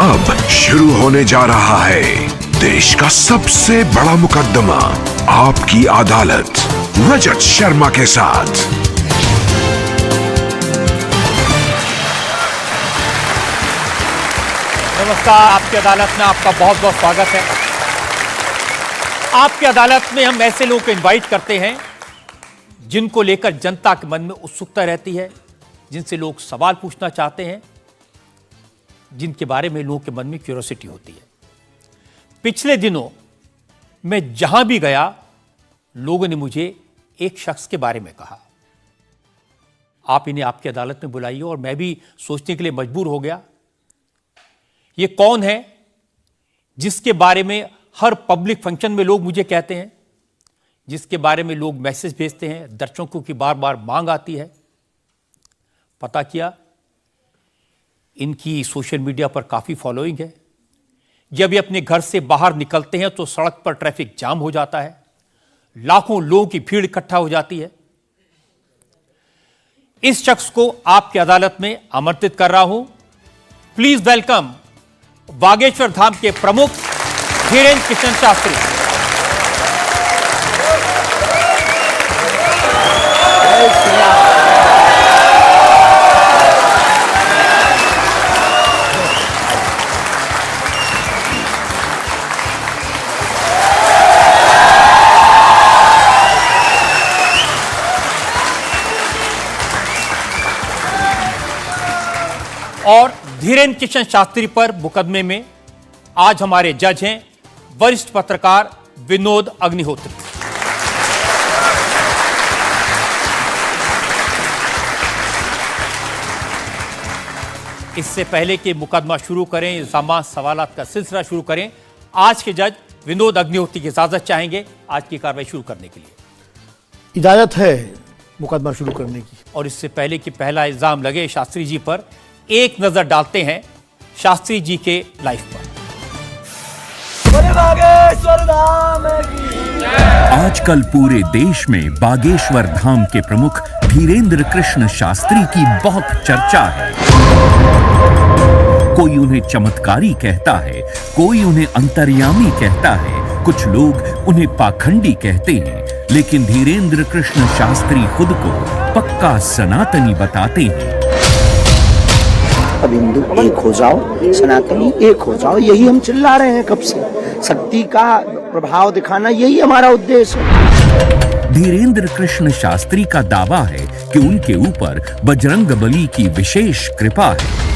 अब शुरू होने जा रहा है देश का सबसे बड़ा मुकदमा, आपकी अदालत, रजत शर्मा के साथ। नमस्कार, आपकी अदालत में आपका बहुत बहुत स्वागत है। आपकी अदालत में हम ऐसे लोगों को इनवाइट करते हैं जिनको लेकर जनता के मन में उत्सुकता रहती है, जिनसे लोग सवाल पूछना चाहते हैं, जिनके बारे में लोगों के मन में क्यूरियोसिटी होती है। पिछले दिनों मैं जहां भी गया, लोगों ने मुझे एक शख्स के बारे में कहा, आप इन्हें आपकी अदालत में बुलाइए, और मैं भी सोचने के लिए मजबूर हो गया, ये कौन है जिसके बारे में हर पब्लिक फंक्शन में लोग मुझे कहते हैं, जिसके बारे में लोग मैसेज भेजते हैं, दर्शकों की बार बार मांग आती है। पता किया, इनकी सोशल मीडिया पर काफी फॉलोइंग है। जब ये अपने घर से बाहर निकलते हैं तो सड़क पर ट्रैफिक जाम हो जाता है, लाखों लोगों की भीड़ इकट्ठा हो जाती है। इस शख्स को आपकी अदालत में आमंत्रित कर रहा हूं। प्लीज वेलकम बागेश्वर धाम के प्रमुख धीरेन्द्र कृष्ण शास्त्री। और धीरेन्द्र कृष्ण शास्त्री पर मुकदमे में आज हमारे जज हैं वरिष्ठ पत्रकार विनोद अग्निहोत्री। इससे पहले कि मुकदमा शुरू करें, इल्जामात सवालात का सिलसिला शुरू करें, आज के जज विनोद अग्निहोत्री की इजाजत चाहेंगे आज की कार्रवाई शुरू करने के लिए। इजाजत है मुकदमा शुरू करने की। और इससे पहले कि पहला इल्जाम लगे शास्त्री जी पर, एक नजर डालते हैं शास्त्री जी के लाइफ पर। आजकल पूरे देश में बागेश्वर धाम के प्रमुख धीरेन्द्र कृष्ण शास्त्री की बहुत चर्चा है। कोई उन्हें चमत्कारी कहता है, कोई उन्हें अंतर्यामी कहता है, कुछ लोग उन्हें पाखंडी कहते हैं, लेकिन धीरेन्द्र कृष्ण शास्त्री खुद को पक्का सनातनी बताते हैं। अब हिंदू एक हो जाओ, सनातनी एक हो जाओ, यही हम चिल्ला रहे हैं कब से। शक्ति का प्रभाव दिखाना यही हमारा उद्देश्य है। धीरेन्द्र कृष्ण शास्त्री का दावा है कि उनके ऊपर बजरंगबली की विशेष कृपा है।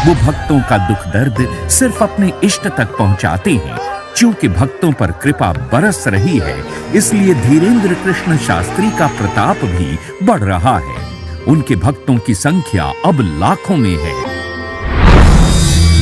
वो भक्तों का दुख दर्द सिर्फ अपने इष्ट तक पहुंचाते हैं। चूंकि भक्तों पर कृपा बरस रही है, इसलिए धीरेन्द्र कृष्ण शास्त्री का प्रताप भी बढ़ रहा है। उनके भक्तों की संख्या अब लाखों में है।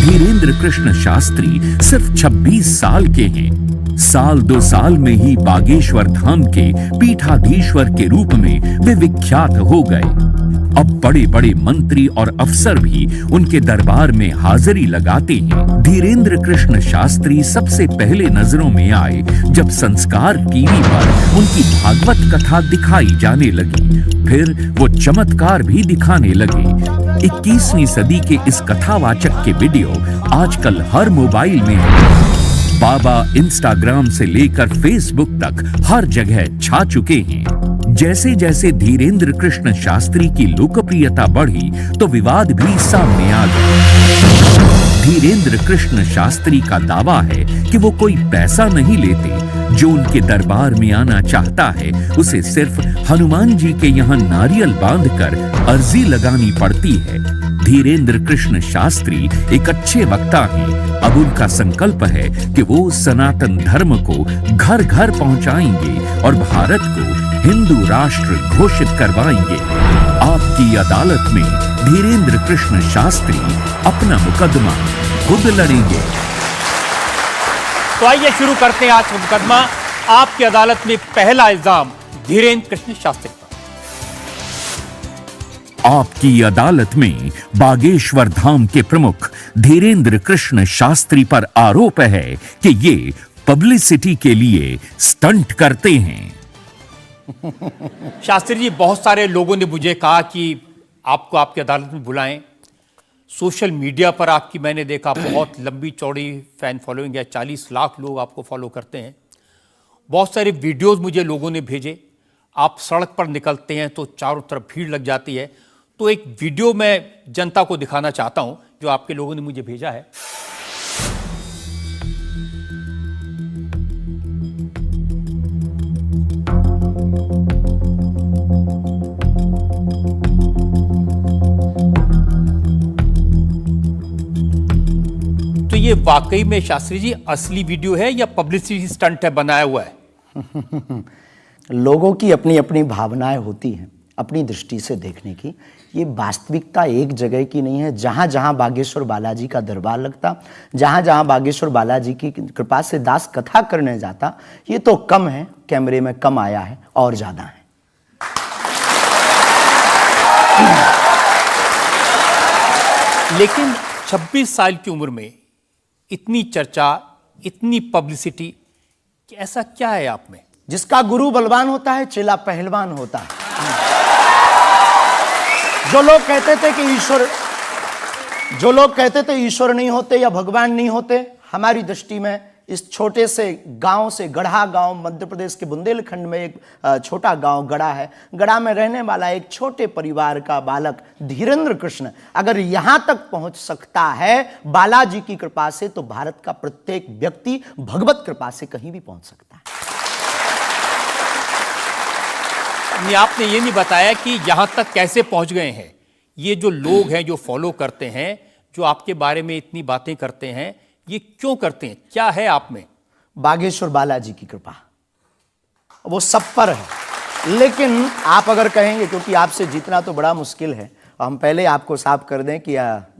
धीरेन्द्र कृष्ण शास्त्री सिर्फ 26 साल के हैं। साल 2 साल में ही बागेश्वर धाम के पीठाधीश्वर के रूप में वे विख्यात हो गए। अब बड़े बड़े मंत्री और अफसर भी उनके दरबार में हाजिरी लगाते हैं। धीरेन्द्र कृष्ण शास्त्री सबसे पहले नजरों में आए जब संस्कार टीवी पर उनकी भागवत कथा दिखाई जाने लगी। फिर वो चमत्कार भी दिखाने लगे। 21वीं सदी के इस कथावाचक के वीडियो आजकल हर मोबाइल में है। बाबा इंस्टाग्राम से लेकर फेसबुक तक हर जगह छा चुके हैं। जैसे जैसे धीरेन्द्र कृष्ण शास्त्री की लोकप्रियता बढ़ी तो विवाद भी सामने आ गए। धीरेन्द्र कृष्ण शास्त्री का दावा है कि वो कोई पैसा नहीं लेते। जो उनके दरबार में आना चाहता है उसे सिर्फ हनुमान जी के यहाँ नारियल बांधकर अर्जी लगानी पड़ती है। धीरेन्द्र कृष्ण शास्त्री एक अच्छे वक्ता हैं। अब उनका संकल्प है कि वो सनातन धर्म को घर घर पहुंचाएंगे और भारत को हिंदू राष्ट्र घोषित करवाएंगे। आपकी अदालत में धीरेन्द्र कृष्ण शास्त्री अपना मुकदमा खुद लड़ेंगे। तो आइए शुरू करते हैं आज का मुकदमा। आपकी अदालत में पहला इल्जाम धीरेन्द्र कृष्ण शास्त्री पर। आपकी अदालत में बागेश्वर धाम के प्रमुख धीरेन्द्र कृष्ण शास्त्री पर आरोप है कि ये पब्लिसिटी के लिए स्टंट करते हैं। शास्त्री जी, बहुत सारे लोगों ने मुझे कहा कि आपको आपकी अदालत में बुलाएं, सोशल मीडिया पर आपकी मैंने देखा बहुत लंबी चौड़ी फैन फॉलोइंग है, 40 लाख लोग आपको फॉलो करते हैं। बहुत सारे वीडियोस मुझे लोगों ने भेजे। आप सड़क पर निकलते हैं तो चारों तरफ भीड़ लग जाती है। तो एक वीडियो मैं जनता को दिखाना चाहता हूं जो आपके लोगों ने मुझे भेजा है। तो ये वाकई में शास्त्री जी असली वीडियो है या पब्लिसिटी स्टंट है, बनाया हुआ है? लोगों की अपनी अपनी भावनाएं होती हैं, अपनी दृष्टि से देखने की। ये वास्तविकता एक जगह की नहीं है। जहां जहां बागेश्वर बालाजी का दरबार लगता, जहां जहां बागेश्वर बालाजी की कृपा से दास कथा करने जाता, ये तो कम है, कैमरे में कम आया है, और ज्यादा है। लेकिन 26 साल की उम्र में इतनी चर्चा, इतनी पब्लिसिटी, ऐसा क्या है आप में? जिसका गुरु बलवान होता है, चेला पहलवान होता है। जो लोग कहते थे ईश्वर नहीं होते या भगवान नहीं होते, हमारी दृष्टि में इस छोटे से गांव से, गढ़ा गांव, मध्य प्रदेश के बुंदेलखंड में एक छोटा गांव गढ़ा है। गढ़ा में रहने वाला एक छोटे परिवार का बालक धीरेन्द्र कृष्ण अगर यहां तक पहुंच सकता है बालाजी की कृपा से, तो भारत का प्रत्येक व्यक्ति भगवत कृपा से कहीं भी पहुंच सकता है। आपने ये नहीं बताया कि यहां तक कैसे पहुंच गए हैं। ये जो लोग हैं, जो फॉलो करते हैं, जो आपके बारे में इतनी बातें करते हैं, ये क्यों करते हैं? क्या है आप में? बागेश्वर बालाजी की कृपा वो सब पर है। लेकिन आप अगर कहेंगे, क्योंकि आपसे जीतना तो बड़ा मुश्किल है, हम पहले आपको साफ कर दें कि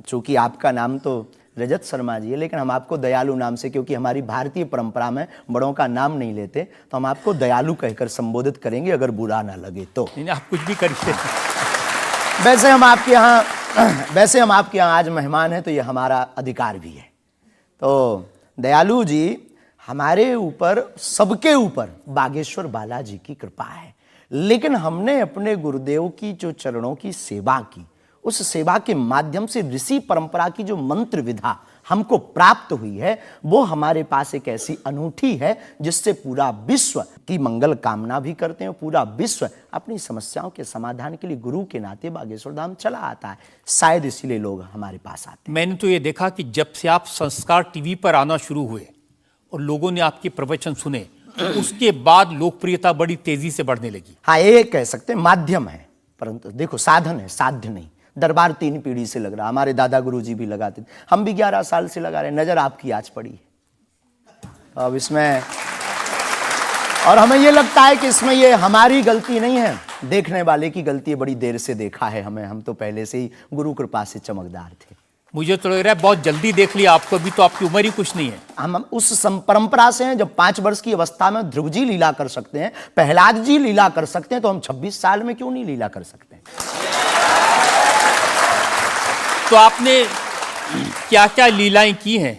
चूंकि आपका नाम तो रजत शर्मा जी है, लेकिन हम आपको दयालु नाम से, क्योंकि हमारी भारतीय परंपरा में बड़ों का नाम नहीं लेते, तो हम आपको दयालु कहकर संबोधित करेंगे, अगर बुरा ना लगे तो। नहीं, आप कुछ भी करिए। वैसे हम आपके यहाँ आज मेहमान हैं, तो ये हमारा अधिकार भी है। तो दयालु जी, हमारे ऊपर, सबके ऊपर बागेश्वर बालाजी की कृपा है। लेकिन हमने अपने गुरुदेव की जो चरणों की सेवा की, उस सेवा के माध्यम से ऋषि परंपरा की जो मंत्र विधा हमको प्राप्त हुई है, वो हमारे पास एक ऐसी अनूठी है जिससे पूरा विश्व की मंगल कामना भी करते हैं। पूरा विश्व अपनी समस्याओं के समाधान के लिए गुरु के नाते बागेश्वर धाम चला आता है। शायद इसीलिए लोग हमारे पास आते हैं। मैंने तो ये देखा कि जब से आप संस्कार टीवी पर आना शुरू हुए और लोगों ने आपके प्रवचन सुने, उसके बाद लोकप्रियता बड़ी तेजी से बढ़ने लगी। हाँ, ये कह सकते हैं माध्यम है, परंतु देखो साधन है, साध्य नहीं। दरबार 3 पीढ़ी से लग रहा, हमारे दादा गुरु जी भी लगाते थे, हम भी 11 साल से लगा रहे। नजर आपकी आज पड़ी है अब इसमें, और हमें ये लगता है कि इसमें ये हमारी गलती नहीं है, देखने वाले की गलती है। बड़ी देर से देखा है हमें, हम तो पहले से ही गुरु कृपा से चमकदार थे। मुझे तो लग रहा है बहुत जल्दी देख लिया आपको, अभी तो आपकी उम्र ही कुछ नहीं है। हम उस परंपरा से हैं, जब 5 वर्ष की अवस्था में ध्रुव जी लीला कर सकते हैं, प्रहलाद जी लीला कर सकते हैं, तो हम 26 साल में क्यों नहीं लीला कर सकते? तो आपने क्या क्या लीलाएं की हैं?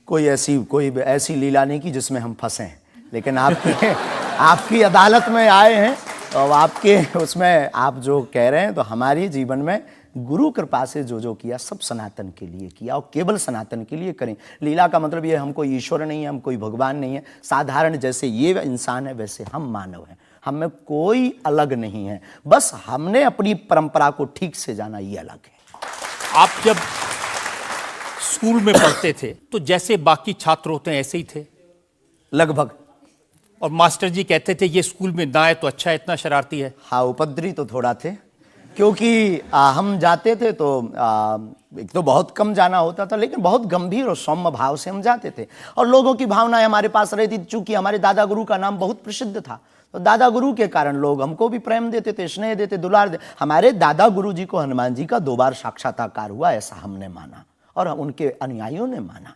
कोई ऐसी लीला नहीं की जिसमें हम फंसे हैं, लेकिन आपकी अदालत में आए हैं, तो आपके उसमें आप जो कह रहे हैं, तो हमारे जीवन में गुरु कृपा से जो जो किया सब सनातन के लिए किया, और केवल सनातन के लिए करें। लीला का मतलब ये, हम कोई ईश्वर नहीं है, हम कोई भगवान नहीं है। साधारण जैसे ये इंसान है, वैसे हम मानव हैं, हम में कोई अलग नहीं है। बस हमने अपनी परंपरा को ठीक से जाना, ये अलग है। आप जब स्कूल में पढ़ते थे तो जैसे बाकी छात्र होते हैं ऐसे ही थे लगभग, और मास्टर जी कहते थे ये स्कूल में ना है तो अच्छा है, इतना शरारती है? हाँ, उपद्रवी तो थोड़ा थे, क्योंकि हम जाते थे तो एक तो बहुत कम जाना होता था, लेकिन बहुत गंभीर और सौम्य भाव से हम जाते थे, और लोगों की भावनाएं हमारे पास रहती थी। चूंकि हमारे दादा गुरु का नाम बहुत प्रसिद्ध था, तो दादा गुरु के कारण लोग हमको भी प्रेम देते थे, स्नेह देते, दुलार देते। हमारे दादा गुरु जी को हनुमान जी का 2 बार साक्षात्कार हुआ, ऐसा हमने माना और उनके अनुयायियों ने माना।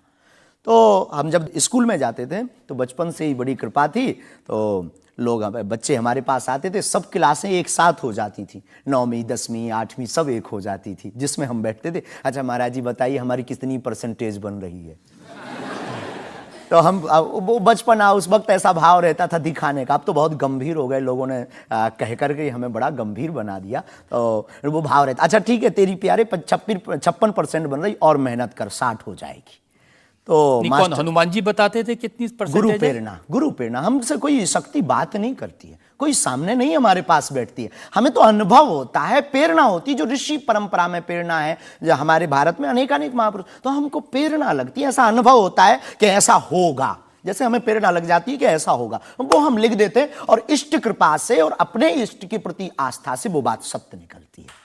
तो हम जब स्कूल में जाते थे तो बचपन से ही बड़ी कृपा थी, तो लोग बच्चे हमारे पास आते थे, सब क्लासें एक साथ हो जाती थी, 9वीं 10वीं 8वीं सब एक हो जाती थी, जिसमें हम बैठते थे। अच्छा महाराज जी बताइए हमारी कितनी परसेंटेज बन रही है? तो हम वो बचपना उस वक्त ऐसा भाव रहता था दिखाने का। अब तो बहुत गंभीर हो गए, लोगों ने कह करके हमें बड़ा गंभीर बना दिया। तो वो भाव रहता, अच्छा ठीक है तेरी प्यारे 56% बन रही और मेहनत कर 60 हो जाएगी। तो कौन हनुमान जी बताते थे कितनी परसेंटेज है? गुरु प्रेरणा हमसे कोई शक्ति बात नहीं करती है, कोई सामने नहीं हमारे पास बैठती है, हमें तो अनुभव होता है, प्रेरणा होती है। जो ऋषि परंपरा में प्रेरणा है, जो हमारे भारत में अनेकानेक महापुरुष, तो हमको प्रेरणा लगती है, ऐसा अनुभव होता है कि ऐसा होगा। जैसे हमें प्रेरणा लग जाती है कि ऐसा होगा, वो हम लिख देते हैं और इष्ट कृपा से और अपने इष्ट के प्रति आस्था से वो बात सत्य निकलती है।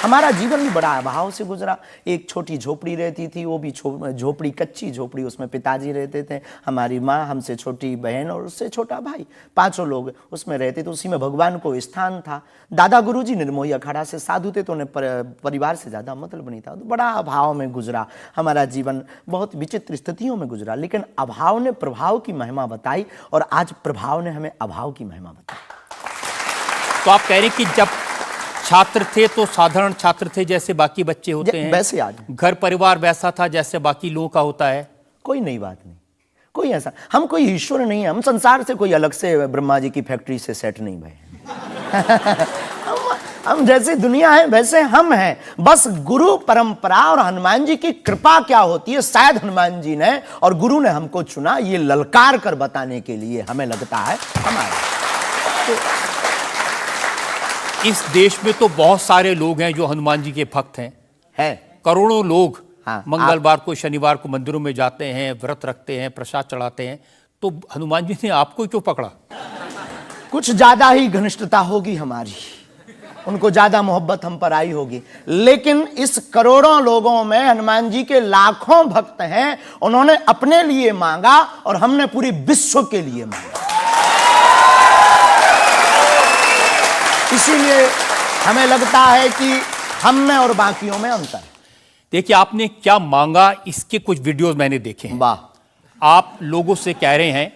हमारा जीवन भी बड़ा अभाव से गुजरा। एक छोटी झोपड़ी रहती थी, वो भी झोपड़ी कच्ची झोपड़ी, उसमें पिताजी रहते थे, हमारी माँ, हमसे छोटी बहन और उससे छोटा भाई, 5 लोग उसमें रहते थे। उसी में भगवान को स्थान था। दादा गुरुजी निर्मोही अखाड़ा से साधु थे, तो उन्हें परिवार से ज़्यादा मतलब नहीं था। तो बड़ा अभाव में गुजरा हमारा जीवन, बहुत विचित्र स्थितियों में गुजरा। लेकिन अभाव ने प्रभाव की महिमा बताई और आज प्रभाव ने हमें अभाव की महिमा बताई। तो आप कह रहे हैं कि जब छात्र थे तो साधारण छात्र थे जैसे बाकी बच्चे होते हैं, वैसे आज घर परिवार वैसा था जैसे बाकी लोगों का होता है। कोई नई बात नहीं, कोई ऐसा, हम कोई ईश्वर नहीं है, हम संसार से कोई अलग से ब्रह्मा जी की फैक्ट्री से सेट नहीं भये। हम जैसे दुनिया है वैसे हम हैं। बस गुरु परंपरा और हनुमान जी की कृपा क्या होती है, शायद हनुमान जी ने और गुरु ने हमको चुना ये ललकार कर बताने के लिए, हमें लगता है हमारा। इस देश में तो बहुत सारे लोग हैं जो हनुमान जी के भक्त हैं, करोड़ों लोग। हाँ, मंगलवार को शनिवार को मंदिरों में जाते हैं, व्रत रखते हैं, प्रसाद चढ़ाते हैं। तो हनुमान जी ने आपको क्यों पकड़ा? कुछ ज्यादा ही घनिष्ठता होगी हमारी, उनको ज्यादा मोहब्बत हम पर आई होगी। लेकिन इस करोड़ों लोगों में हनुमान जी के लाखों भक्त हैं। उन्होंने अपने लिए मांगा और हमने पूरी विश्व के लिए मांगा। इसीलिए हमें लगता है कि हम में और बाकियों में अंतर है। देखिए आपने क्या मांगा, इसके कुछ वीडियोस मैंने देखे हैं। वाह। आप लोगों से कह रहे हैं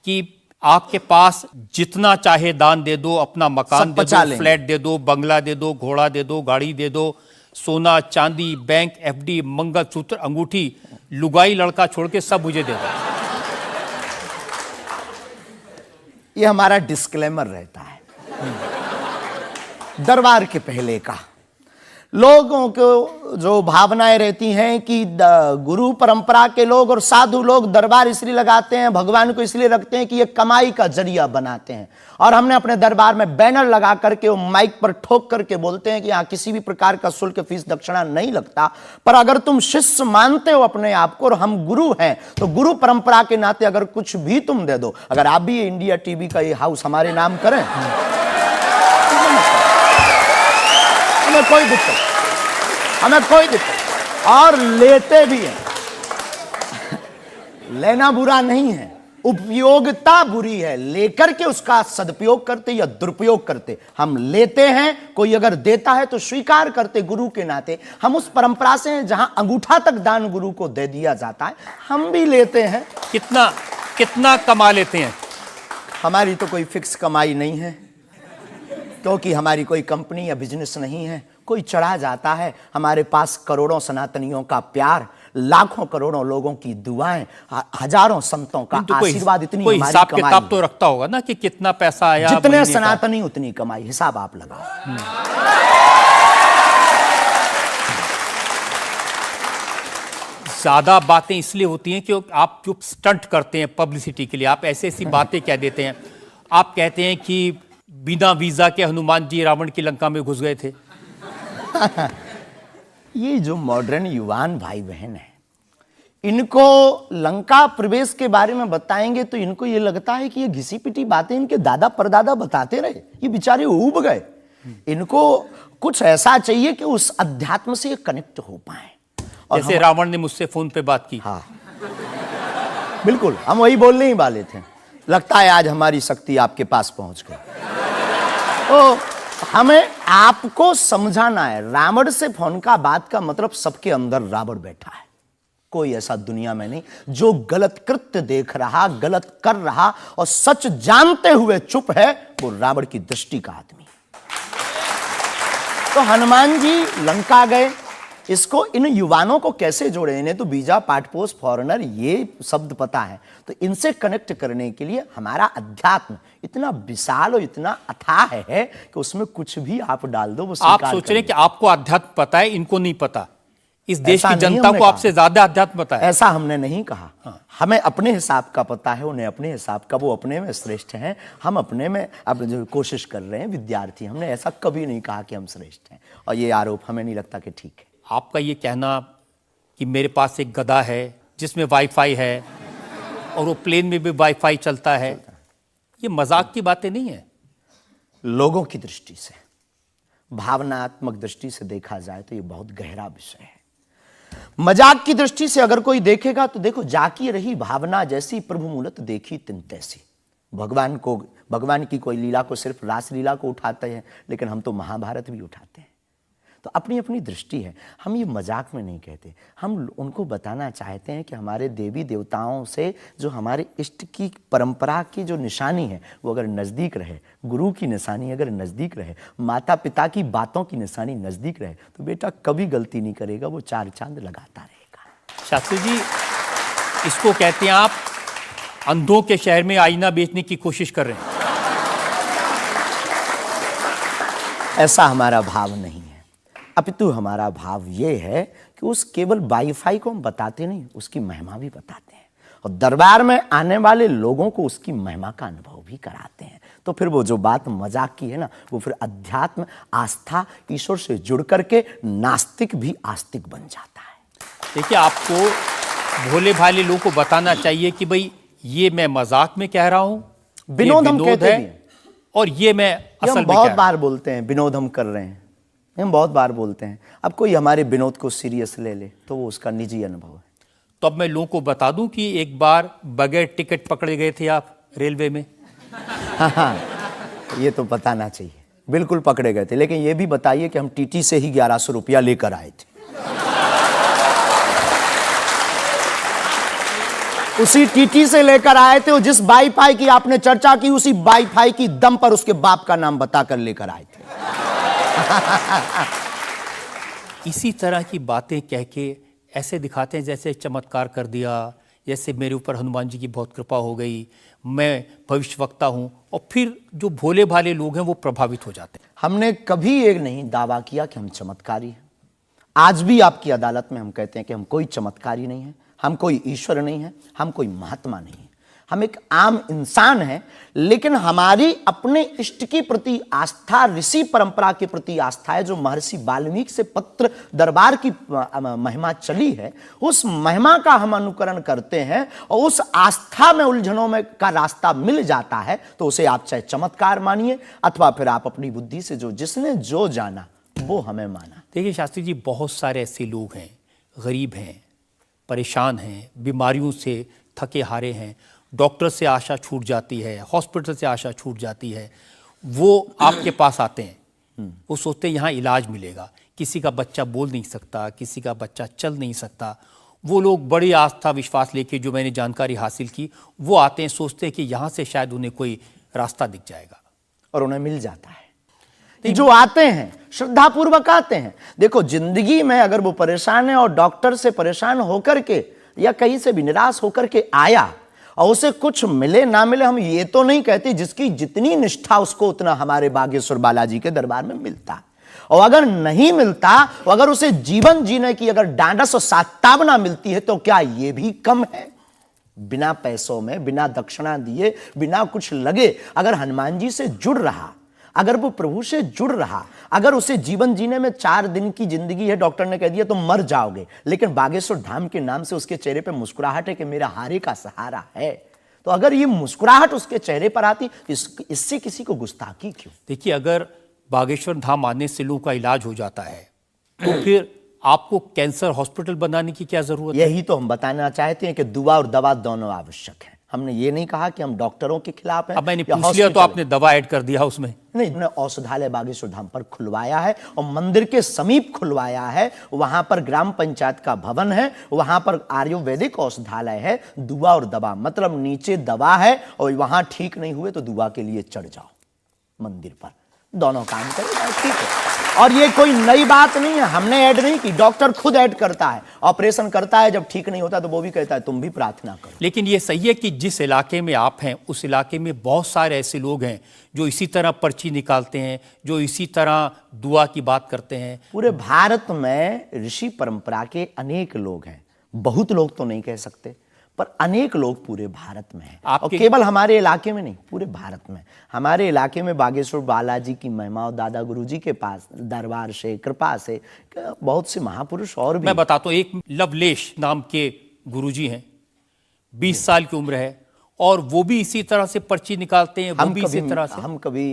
कि आपके पास जितना चाहे दान दे दो, अपना मकान दे दो, फ्लैट दे दो, बंगला दे दो, घोड़ा दे दो, गाड़ी दे दो, सोना चांदी, बैंक एफडी, मंगलसूत्र, अंगूठी, लुगाई लड़का छोड़ के सब मुझे दे दो। ये हमारा डिस्क्लेमर रहता है दरबार के पहले का। लोगों को जो भावनाएं रहती हैं कि गुरु परंपरा के लोग और साधु लोग दरबार इसलिए लगाते हैं, भगवान को इसलिए रखते हैं कि ये कमाई का जरिया बनाते हैं। और हमने अपने दरबार में बैनर लगा करके वो माइक पर ठोक करके बोलते हैं कि यहाँ किसी भी प्रकार का शुल्क, फीस, दक्षिणा नहीं लगता। पर अगर तुम शिष्य मानते हो अपने आप को और हम गुरु हैं, तो गुरु परंपरा के नाते अगर कुछ भी तुम दे दो, अगर आप भी इंडिया टीवी का ये हाउस हमारे नाम करें, हमें कोई दिक्कत, हमें कोई दिक्कत, और लेते भी हैं। लेना बुरा नहीं है, उपयोगिता बुरी है। लेकर के उसका सदुपयोग करते या दुरुपयोग करते। हम लेते हैं, कोई अगर देता है तो स्वीकार करते गुरु के नाते। हम उस परंपरा से हैं जहां अंगूठा तक दान गुरु को दे दिया जाता है, हम भी लेते हैं। कितना कमा लेते हैं? हमारी तो कोई फिक्स कमाई नहीं है, क्योंकि हमारी कोई कंपनी या बिजनेस नहीं है। कोई चढ़ा जाता है, हमारे पास करोड़ों सनातनियों का प्यार, लाखों करोड़ों लोगों की दुआएं, हजारों संतों का आशीर्वाद, इतनी कोई हमारी हिसाब कमाई किताब तो रखता होगा ना कि कितना पैसा आया। जितने सनातनी उतनी कमाई, हिसाब आप लगाओ। ज्यादा बातें इसलिए होती हैं कि आप जो स्टंट करते हैं पब्लिसिटी के लिए, आप ऐसी ऐसी बातें कह देते हैं। आप कहते हैं कि बिना वीजा के हनुमान जी रावण की लंका में घुस गए थे। ये जो मॉडर्न युवान भाई बहन है, इनको लंका प्रवेश के बारे में बताएंगे तो इनको ये लगता है कि ये घिसी पिटी बातें इनके दादा परदादा बताते रहे, ये बेचारे ऊब गए। इनको कुछ ऐसा चाहिए कि उस अध्यात्म से कनेक्ट हो पाए। जैसे रावण ने मुझसे फोन पे बात की। हाँ बिल्कुल, हम वही बोलने ही वाले थे। लगता है आज हमारी शक्ति आपके पास पहुंच गई। तो हमें आपको समझाना है, रावण से फोन का बात का मतलब सबके अंदर रावण बैठा है। कोई ऐसा दुनिया में नहीं जो गलत कृत्य देख रहा, गलत कर रहा और सच जानते हुए चुप है, वो रावण की दृष्टि का आदमी। तो हनुमान जी लंका गए, इसको इन युवानों को कैसे जोड़े? इन्हें तो वीजा, पासपोर्ट, फॉरेनर ये शब्द पता है, तो इनसे कनेक्ट करने के लिए हमारा अध्यात्म इतना विशाल और इतना अथाह है कि उसमें कुछ भी आप डाल दो वो आप स्वीकार सोच रहे हैं करेंगे। कि आपको अध्यात्म पता है, इनको नहीं पता। इस देश ऐसा की नहीं जनता हमने को कहा। आपसे ज्यादा अध्यात्म पता है। ऐसा हमने नहीं कहा। हमें अपने हिसाब का पता है, उन्हें अपने हिसाब का। वो अपने में श्रेष्ठ हैं, हम अपने में अब जो कोशिश कर रहे हैं विद्यार्थी। हमने ऐसा कभी नहीं कहा कि हम श्रेष्ठ हैं, और ये आरोप हमें नहीं लगता कि ठीक है। आपका ये कहना कि मेरे पास एक गधा है जिसमें वाईफाई है और वो प्लेन में भी वाईफाई चलता है, ये मजाक की बातें नहीं है। लोगों की दृष्टि से, भावनात्मक दृष्टि से देखा जाए तो ये बहुत गहरा विषय है। मजाक की दृष्टि से अगर कोई देखेगा तो देखो, जाकी रही भावना जैसी प्रभु मूलत देखी तिन तैसी। भगवान की कोई लीला को सिर्फ रास लीला को उठाते हैं, लेकिन हम तो महाभारत भी उठाते हैं। तो अपनी अपनी दृष्टि है, हम ये मजाक में नहीं कहते। हम उनको बताना चाहते हैं कि हमारे देवी देवताओं से जो हमारे इष्ट की परंपरा की जो निशानी है वो अगर नज़दीक रहे, गुरु की निशानी अगर नज़दीक रहे, माता पिता की बातों की निशानी नज़दीक रहे, तो बेटा कभी गलती नहीं करेगा, वो 4 चांद लगाता रहेगा। शास्त्री जी, इसको कहते हैं आप अंधों के शहर में आईना बेचने की कोशिश कर रहे हैं। ऐसा हमारा भाव नहीं है, अपितु हमारा भाव ये है कि उस केवल वाईफाई को हम बताते नहीं, उसकी महिमा भी बताते हैं, और दरबार में आने वाले लोगों को उसकी महिमा का अनुभव भी कराते हैं। तो फिर वो जो बात मजाक की है ना, वो फिर अध्यात्म, आस्था, ईश्वर से जुड़ करके नास्तिक भी आस्तिक बन जाता है। देखिए, आपको भोले भाले लोगों को बताना चाहिए कि भाई ये मैं मजाक में कह रहा हूं, विनोद हम कहते भी हैं। और ये मैं ये असल हम में बहुत कह बार बोलते हैं, विनोद हम कर रहे हैं, हम बहुत बार बोलते हैं। अब कोई हमारे विनोद को सीरियस ले ले तो वो उसका निजी अनुभव है। तो अब मैं लोगों को बता दूं कि एक बार बगैर टिकट पकड़े गए थे आप रेलवे में। हाँ, ये तो बताना चाहिए, बिल्कुल पकड़े गए थे। लेकिन ये भी बताइए कि हम टीटी से ही 1100 रुपया लेकर आए थे। उसी टीटी से लेकर आए थे, और जिस वाईफाई की आपने चर्चा की उसी वाईफाई की दम पर उसके बाप का नाम बताकर लेकर आए थे। इसी तरह की बातें कह के ऐसे दिखाते हैं जैसे चमत्कार कर दिया, जैसे मेरे ऊपर हनुमान जी की बहुत कृपा हो गई, मैं भविष्यवक्ता हूं, और फिर जो भोले भाले लोग हैं वो प्रभावित हो जाते हैं। हमने कभी ये नहीं दावा किया कि हम चमत्कारी हैं। आज भी आपकी अदालत में हम कहते हैं कि हम कोई चमत्कारी नहीं है, हम कोई ईश्वर नहीं है, हम कोई महात्मा नहीं है, हम एक आम इंसान हैं। लेकिन हमारी अपने इष्ट की प्रति आस्था, ऋषि परंपरा के प्रति आस्था है, जो महर्षि वाल्मीकि से पत्र दरबार की महिमा चली है, उस महिमा का हम अनुकरण करते हैं, और उस आस्था में उलझनों में का रास्ता मिल जाता है, तो उसे आप चाहे चमत्कार मानिए अथवा फिर आप अपनी बुद्धि से जो जिसने जो जाना वो हमें माना। देखिए शास्त्री जी, बहुत सारे ऐसे लोग हैं, गरीब हैं, परेशान हैं, बीमारियों से थके हारे हैं, डॉक्टर से आशा छूट जाती है, हॉस्पिटल से आशा छूट जाती है, वो आपके पास आते हैं, वो सोचते हैं यहाँ इलाज मिलेगा। किसी का बच्चा बोल नहीं सकता, किसी का बच्चा चल नहीं सकता, वो लोग बड़ी आस्था विश्वास लेके, जो मैंने जानकारी हासिल की, वो आते हैं, सोचते हैं कि यहाँ से शायद उन्हें कोई रास्ता दिख जाएगा, और उन्हें मिल जाता है। जो आते हैं श्रद्धापूर्वक आते हैं। देखो, जिंदगी में अगर वो परेशान है और डॉक्टर से परेशान होकर के या कहीं से भी निराश होकर के आया और उसे कुछ मिले ना मिले, हम ये तो नहीं कहते, जिसकी जितनी निष्ठा उसको उतना हमारे बागेश्वर बालाजी के दरबार में मिलता। और अगर नहीं मिलता, और अगर उसे जीवन जीने की अगर डांडस और सात्तावना मिलती है, तो क्या ये भी कम है? बिना पैसों में, बिना दक्षिणा दिए, बिना कुछ लगे अगर हनुमान जी से जुड़ रहा, अगर वो प्रभु से जुड़ रहा, अगर उसे जीवन जीने में 4 दिन की जिंदगी है, डॉक्टर ने कह दिया तो मर जाओगे, लेकिन बागेश्वर धाम के नाम से उसके चेहरे पे मुस्कुराहट है कि मेरा हारे का सहारा है, तो अगर ये मुस्कुराहट उसके चेहरे पर आती, इससे किसी को गुस्ताखी क्यों? देखिए, अगर बागेश्वर धाम आने से लोगों का इलाज हो जाता है, तो फिर आपको कैंसर हॉस्पिटल बनाने की क्या जरूरत है? यही तो हम बताना चाहते हैं कि दुआ और दवा दोनों आवश्यक है। हमने ये नहीं कहा कि हम डॉक्टरों के खिलाफ हैं। अब मैंने पूछ लिया तो आपने दवा ऐड कर दिया उसमें। नहीं, हमने औषधालय बागेश्वर धाम पर खुलवाया है, और मंदिर के समीप खुलवाया है। वहां पर ग्राम पंचायत का भवन है, वहां पर आयुर्वेदिक औषधालय है। दुआ और दवा मतलब नीचे दवा है, और वहां ठीक नहीं हुए तो दुआ के लिए चढ़ जाओ मंदिर पर। दोनों काम करें, ठीक है। और ये कोई नई बात नहीं है, हमने ऐड नहीं की, डॉक्टर खुद ऐड करता है, ऑपरेशन करता है, जब ठीक नहीं होता तो वो भी कहता है तुम भी प्रार्थना करो। लेकिन ये सही है कि जिस इलाके में आप हैं उस इलाके में बहुत सारे ऐसे लोग हैं जो इसी तरह पर्ची निकालते हैं, जो इसी तरह दुआ की बात करते हैं। पूरे भारत में ऋषि परंपरा के अनेक लोग हैं, बहुत लोग तो नहीं कह सकते, पर अनेक लोग पूरे भारत में हैं। और केवल हमारे इलाके में नहीं, पूरे भारत में। हमारे इलाके में बागेश्वर बालाजी की महिमा और दादा गुरुजी के पास दरबार से, कृपा से बहुत से महापुरुष और भी। मैं बताता हूँ, एक लवलेश नाम के गुरुजी हैं, 20 साल की उम्र है, और वो भी इसी तरह से पर्ची निकालते हैं। हम कभी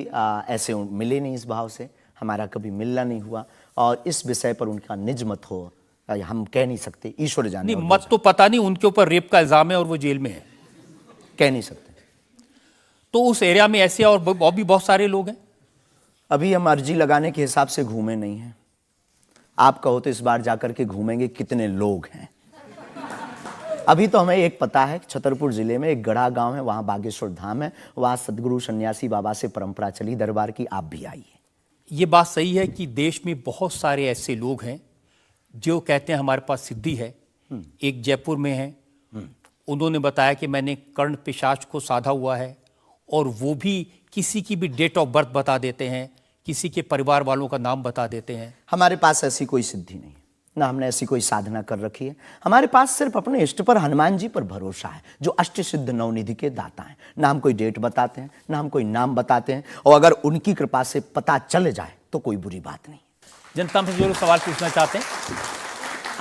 ऐसे मिले नहीं, इस भाव से हमारा कभी मिलना नहीं हुआ, और इस विषय पर उनका निज मत हो हम कह नहीं सकते, ईश्वर जाने। नहीं, मत तो पता नहीं, उनके ऊपर रेप का इल्जाम है और वो जेल में है, कह नहीं सकते। तो उस एरिया में ऐसे और भी बहुत सारे लोग हैं। अभी हम अर्जी लगाने के हिसाब से घूमे नहीं हैं, आप कहो तो इस बार जाकर के घूमेंगे कितने लोग हैं। अभी तो हमें एक पता है, छतरपुर जिले में एक गढ़ा गांव है, वहां बागेश्वर धाम है, वहां सदगुरु सन्यासी बाबा से परंपरा चली दरबार की, आप भी आइए। ये बात सही है कि देश में बहुत सारे ऐसे लोग हैं जो कहते हैं हमारे पास सिद्धि है। एक जयपुर में है, उन्होंने बताया कि मैंने कर्ण पिशाच को साधा हुआ है, और वो भी किसी की भी डेट ऑफ बर्थ बता देते हैं, किसी के परिवार वालों का नाम बता देते हैं। हमारे पास ऐसी कोई सिद्धि नहीं, ना हमने ऐसी कोई साधना कर रखी है। हमारे पास सिर्फ अपने इष्ट पर, हनुमान जी पर भरोसा है, जो अष्ट सिद्ध नवनिधि के दाता हैं। ना हम कोई डेट बताते हैं, ना हम कोई नाम बताते हैं, और अगर उनकी कृपा से पता चल जाए तो कोई बुरी बात नहीं। जनता में जो लोग सवाल पूछना चाहते हैं,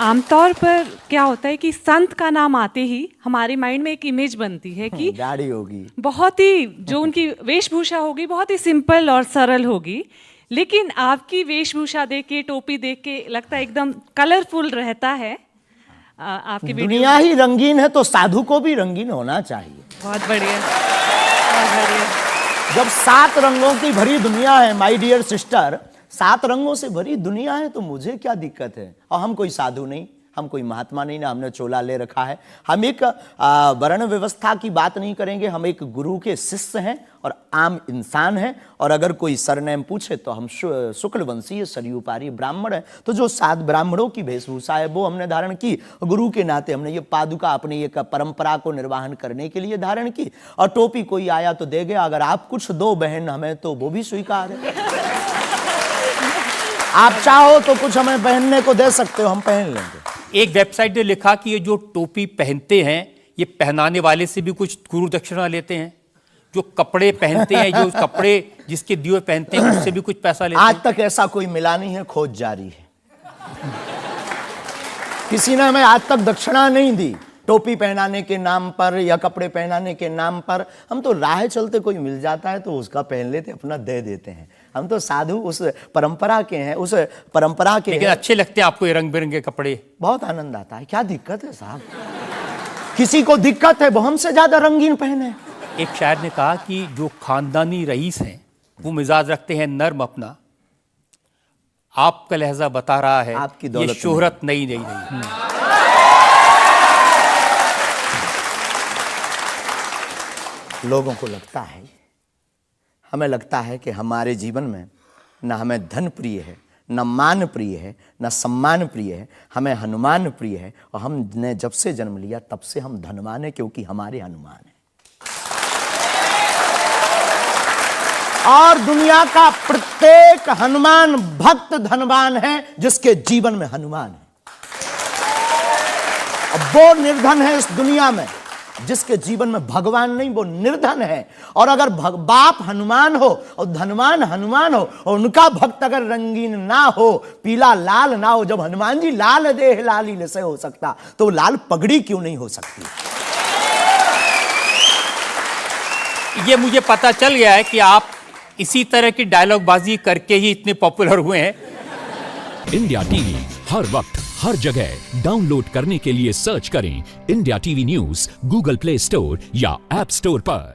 आमतौर पर क्या होता है कि संत का नाम आते ही हमारे माइंड में एक इमेज बनती है कि दाढ़ी होगी, बहुत ही जो उनकी वेशभूषा होगी बहुत ही सिंपल और सरल होगी, लेकिन आपकी वेशभूषा देख के, टोपी देख के लगता है एकदम कलरफुल रहता है। आपकी दुनिया ही रंगीन है तो साधु को भी रंगीन होना चाहिए। बहुत बढ़िया, बहुत बढ़िया। जब 7 रंगों की भरी दुनिया है माय डियर सिस्टर, 7 रंगों से भरी दुनिया है, तो मुझे क्या दिक्कत है। और हम कोई साधु नहीं, हम कोई महात्मा नहीं, ना हमने चोला ले रखा है। हम एक वर्ण व्यवस्था की बात नहीं करेंगे, हम एक गुरु के शिष्य हैं और आम इंसान हैं। और अगर कोई सरनेम पूछे तो हम शुक्ल वंशीय सरयूपारी ब्राह्मण हैं। तो जो 7 ब्राह्मणों की वेशभूषा है वो हमने धारण की, गुरु के नाते हमने ये पादुका अपनी एक परंपरा को निर्वाहन करने के लिए धारण की। और टोपी कोई आया तो दे गया, अगर आप कुछ दो बहन हमें तो वो भी स्वीकार है। आप चाहो तो कुछ हमें पहनने को दे सकते हो, हम पहन लेंगे। एक वेबसाइट ने लिखा कि ये जो टोपी पहनते हैं ये पहनाने वाले से भी कुछ गुरु दक्षिणा लेते हैं, जो कपड़े पहनते हैं, जो कपड़े जिसके दिए पहनते हैं उससे भी कुछ पैसा लेते हैं। आज तक ऐसा कोई मिला नहीं है, खोज जारी है। किसी ने हमें आज तक दक्षिणा नहीं दी, टोपी पहनाने के नाम पर या कपड़े पहनाने के नाम पर। हम तो राह चलते कोई मिल जाता है तो उसका पहन लेते, अपना दे देते हैं। हम तो साधु उस परंपरा के हैं, उस परंपरा के। लेकिन अच्छे लगते हैं आपको ये रंग बिरंगे कपड़े? बहुत आनंद आता है। क्या दिक्कत है साहब? किसी को दिक्कत है वो हमसे ज्यादा रंगीन पहने। एक शायर ने कहा कि जो खानदानी रईस हैं वो मिजाज रखते हैं नर्म अपना, आपका लहजा बता रहा है आपकी दौलत ये शोहरत नई नई नहीं। लोगों को लगता है, हमें लगता है कि हमारे जीवन में न हमें धन प्रिय है, न मान प्रिय है, न सम्मान प्रिय है, हमें हनुमान प्रिय है। और हमने जब से जन्म लिया तब से हम धनवान हैं, क्योंकि हमारे हनुमान हैं। और दुनिया का प्रत्येक हनुमान भक्त धनवान है जिसके जीवन में हनुमान है। अब वो निर्धन है इस दुनिया में जिसके जीवन में भगवान नहीं, वो निर्धन है। और अगर बाप हनुमान हो और धनवान हनुमान हो और उनका भक्त अगर रंगीन ना हो, पीला लाल ना हो, जब हनुमान जी लाल देह लाली से हो सकता तो लाल पगड़ी क्यों नहीं हो सकती? ये मुझे पता चल गया है कि आप इसी तरह की डायलॉग बाजी करके ही इतने पॉपुलर हुए हैं। इंडिया टीवी हर वक्त हर जगह डाउनलोड करने के लिए सर्च करें India TV news Google play store या ऐप स्टोर पर।